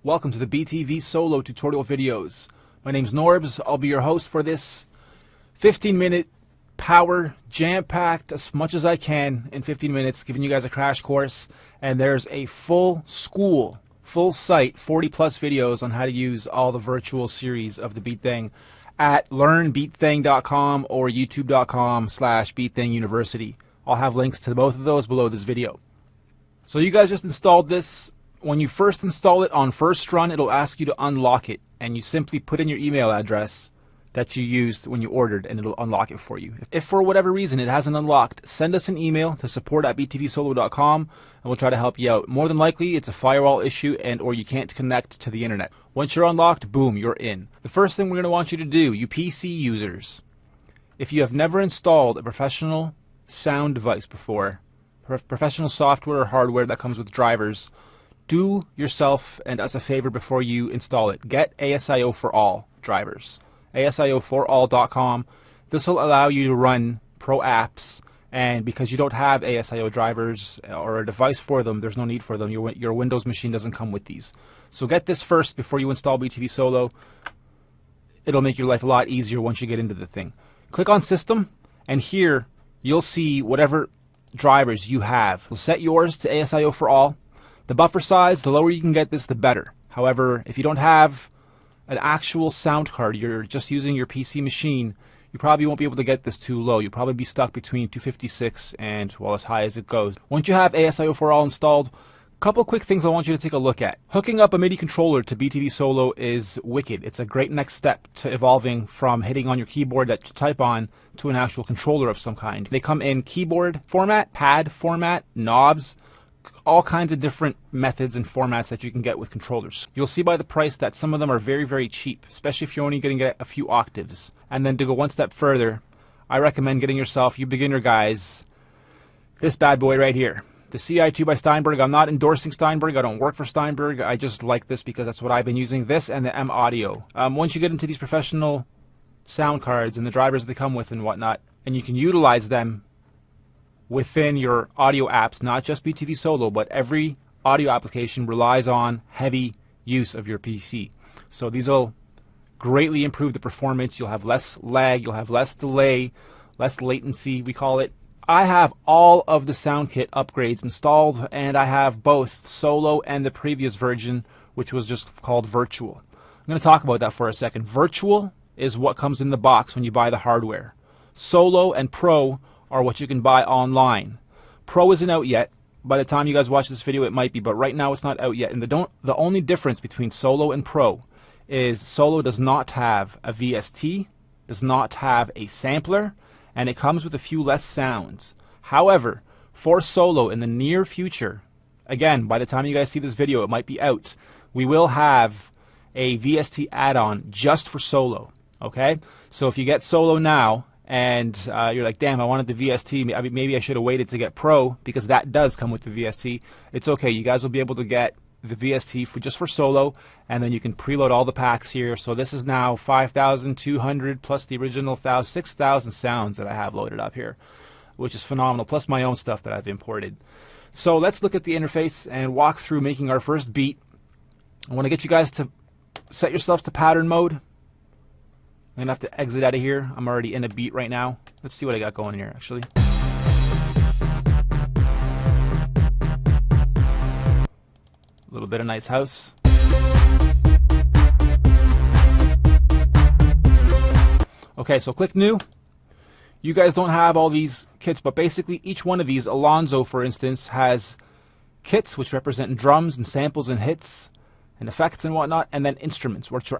Welcome to the BTV solo tutorial videos. My name's Norbs. I'll be your host for this 15-minute power jam-packed as much as I can in 15 minutes, giving you guys a crash course. And there's a full school, full site, 40 plus videos on how to use all the virtual series of the Beat Thing at learnbeatthing.com or youtube.com/beatthinguniversity. I'll have links to both of those below this video. So you guys just installed this. When you first install it on first run, it'll ask you to unlock it, and you simply put in your email address that you used when you ordered, and it'll unlock it for you. If for whatever reason it hasn't unlocked, send us an email to support@btvsolo.com and we'll try to help you out. More than likely it's a firewall issue or you can't connect to the internet. Once you're unlocked, boom, you're in. The first thing we're going to want you to do, you PC users, if you have never installed a professional sound device before, professional software or hardware that comes with drivers, do yourself and us a favor before you install it. Get ASIO for All drivers. ASIO4all.com. This will allow you to run pro apps, and because you don't have ASIO drivers or a device for them, there's no need for them. Your Windows machine doesn't come with these. So get this first before you install BTV Solo. It'll make your life a lot easier once you get into the thing. Click on System, and here you'll see whatever drivers you have. We'll set yours to ASIO4all. The buffer size, the lower you can get this, the better. However, if you don't have an actual sound card, you're just using your PC machine, you probably won't be able to get this too low. You'll probably be stuck between 256 and, well, as high as it goes. Once you have ASIO4all installed, a couple quick things I want you to take a look at. Hooking up a MIDI controller to BTV Solo is wicked. It's a great next step to evolving from hitting on your keyboard that you type on to an actual controller of some kind. They come in keyboard format, pad format, knobs, all kinds of different methods and formats that you can get with controllers. You'll see by the price that some of them are very, very cheap, especially if you're only going to get a few octaves. And then to go one step further, I recommend getting yourself, you beginner guys, this bad boy right here. The CI2 by Steinberg. I'm not endorsing Steinberg. I don't work for Steinberg. I just like this because that's what I've been using. This and the M Audio. Once you get into these professional sound cards and the drivers they come with and whatnot, and you can utilize them within your audio apps, not just BTV Solo, but every audio application relies on heavy use of your PC. So these will greatly improve the performance. You'll have less lag, you'll have less delay, less latency, we call it. I have all of the SoundKit upgrades installed, and I have both Solo and the previous version, which was just called Virtual. I'm going to talk about that for a second. Virtual is what comes in the box when you buy the hardware. Solo and Pro are what you can buy online. Pro isn't out yet. By the time you guys watch this video, it might be, but right now it's not out yet. And the only difference between Solo and Pro is Solo does not have a VST, does not have a sampler, and it comes with a few less sounds. However, for Solo in the near future, again, by the time you guys see this video, it might be out, we will have a VST add-on just for Solo. Okay? So if you get Solo now, and you're like, damn, I wanted the VST, maybe I should have waited to get Pro, because that does come with the VST. It's okay, you guys will be able to get the VST just for Solo, and then you can preload all the packs here. So this is now 5,200 plus the original 6,000 sounds that I have loaded up here, which is phenomenal, plus my own stuff that I've imported. So let's look at the interface and walk through making our first beat. I want to get you guys to set yourselves to pattern mode. I'm going to have to exit out of here. I'm already in a beat right now. Let's see what I got going here, actually. A little bit of nice house. Okay, so click New. You guys don't have all these kits, but basically each one of these, Alonzo, for instance, has kits which represent drums and samples and hits and effects and whatnot, and then instruments, which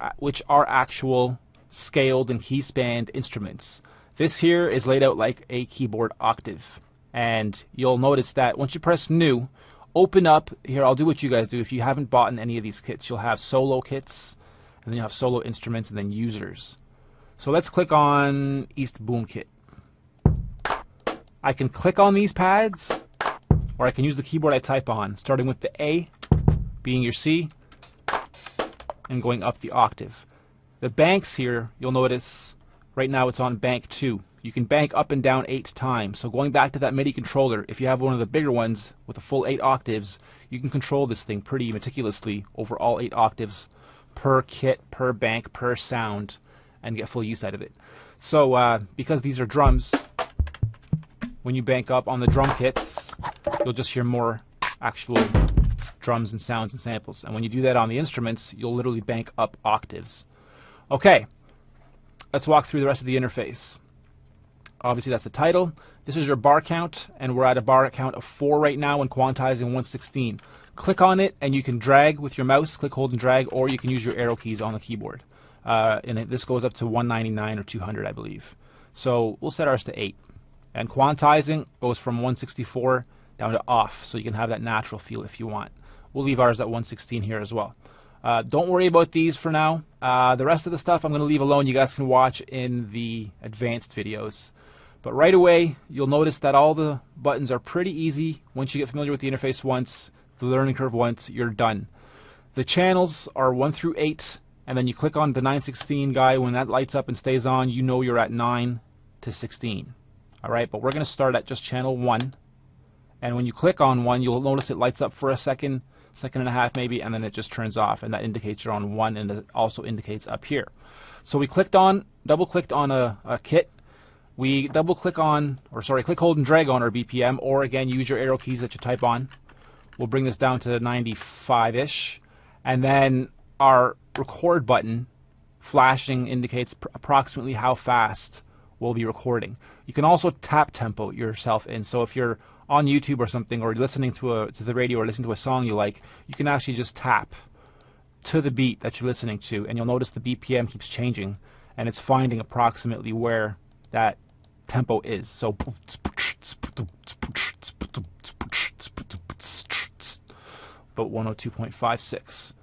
are actual scaled and key spanned instruments. This here is laid out like a keyboard octave, and you'll notice that once you press New, open up here. I'll do what you guys do. If you haven't bought any of these kits, you'll have Solo kits, and then you'll have Solo instruments, and then users. So let's click on East Boom Kit. I can click on these pads, or I can use the keyboard I type on, starting with the A being your C and going up the octave. The banks here, you'll notice right now it's on bank 2. you can bank up and down 8 times. So going back to that MIDI controller, if you have one of the bigger ones with a full 8 octaves, you can control this thing pretty meticulously over all 8 octaves per kit, per bank, per sound, and get full use out of it. So because these are drums, when you bank up on the drum kits, you'll just hear more actual drums and sounds and samples. And when you do that on the instruments, you'll literally bank up octaves. Okay, let's walk through the rest of the interface. Obviously that's the title. This is your bar count, and we're at a bar count of 4 right now when quantizing 116. Click on it and you can drag with your mouse, click, hold, and drag, or you can use your arrow keys on the keyboard. This goes up to 199 or 200, I believe. So we'll set ours to 8. And quantizing goes from 164 down to off, so you can have that natural feel if you want. We'll leave ours at 116 here as well. Don't worry about these for now. The rest of the stuff I'm going to leave alone. You guys can watch in the advanced videos. But right away, you'll notice that all the buttons are pretty easy. Once you get familiar with the interface once, the learning curve once, you're done. The channels are 1 through 8, and then you click on the 916 guy. When that lights up and stays on, you know you're at 9 to 16. All right, but we're going to start at just channel 1. And when you click on 1, you'll notice it lights up for a second, second and a half maybe, and then it just turns off, and that indicates you're on 1, and it also indicates up here. So we double-clicked on a kit. We click, hold and drag on our BPM, or again, use your arrow keys that you type on. We'll bring this down to 95-ish, and then our record button flashing indicates approximately how fast we'll be recording. You can also tap tempo yourself in, so if you're on YouTube or something, or listening to the radio or listening to a song you like, you can actually just tap to the beat that you're listening to, and you'll notice the BPM keeps changing, and it's finding approximately where that tempo is. So about 102.56.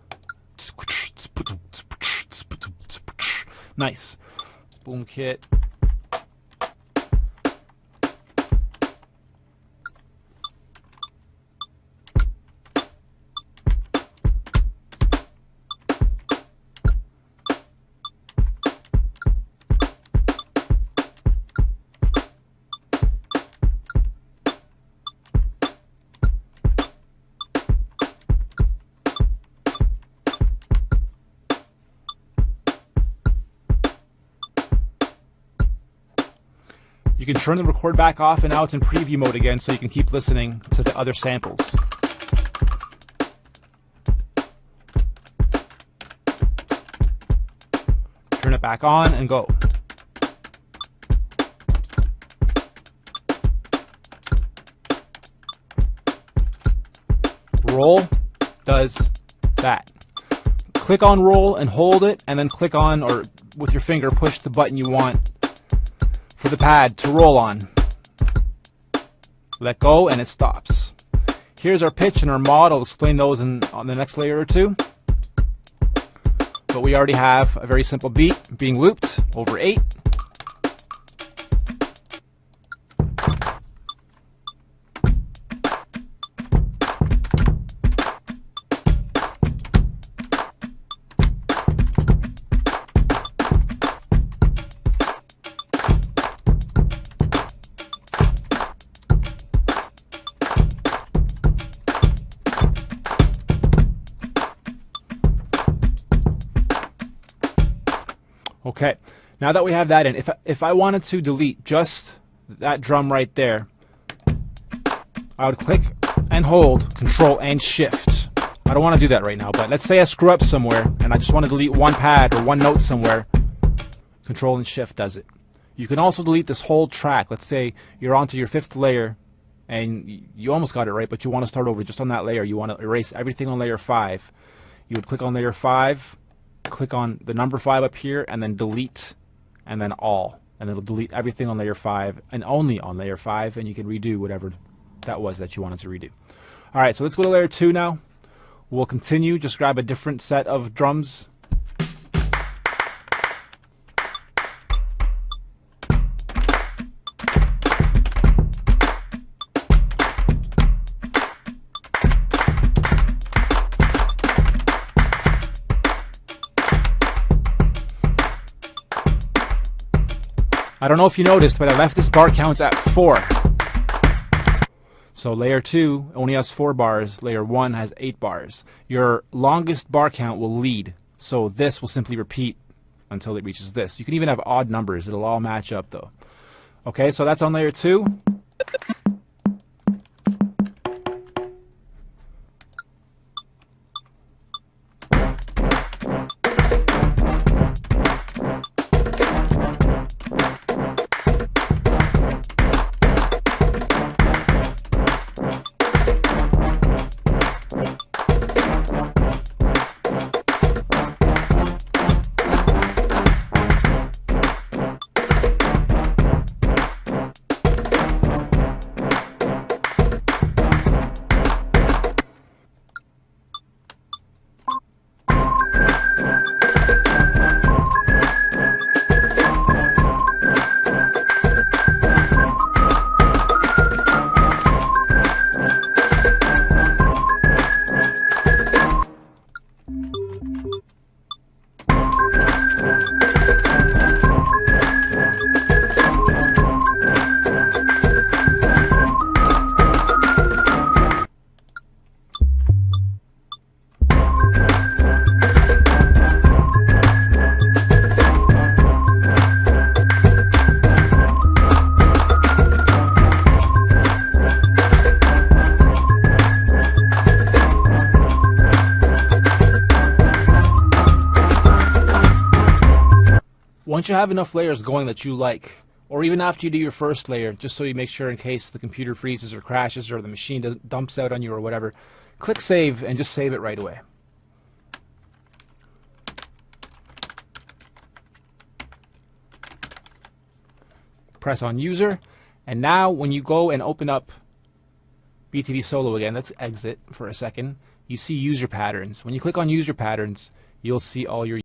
Nice. Boom kit. You can turn the record back off, and now it's in preview mode again, so you can keep listening to the other samples. Turn it back on and go. Roll does that. Click on roll and hold it, and then click on, or with your finger, push the button you want for the pad to roll on. Let go and it stops. Here's our pitch and our mod. I'll explain those on the next layer or two. But we already have a very simple beat being looped over 8. Okay, now that we have that in, if I wanted to delete just that drum right there, I would click and hold Control and Shift. I don't want to do that right now, but let's say I screw up somewhere and I just want to delete one pad or one note somewhere. Control and Shift does it. You can also delete this whole track. Let's say you're onto your 5th layer and you almost got it right, but you want to start over just on that layer. You want to erase everything on layer 5. You would click on layer 5, click on the number 5 up here, and then delete, and then all, and it'll delete everything on layer 5 and only on layer 5, and you can redo whatever that was that you wanted to redo. Alright, so let's go to layer 2 now. We'll continue, just grab a different set of drums. I don't know if you noticed, but I left this bar counts at 4. So layer 2 only has 4 bars, layer 1 has 8 bars. Your longest bar count will lead, so this will simply repeat until it reaches this. You can even have odd numbers, it'll all match up though. Okay, so that's on layer 2. Once you have enough layers going that you like, or even after you do your first layer, just so you make sure in case the computer freezes or crashes or the machine dumps out on you or whatever, click save and just save it right away. Press on user, and now when you go and open up BTV Solo again, let's exit for a second, you see user patterns. When you click on user patterns, you'll see all your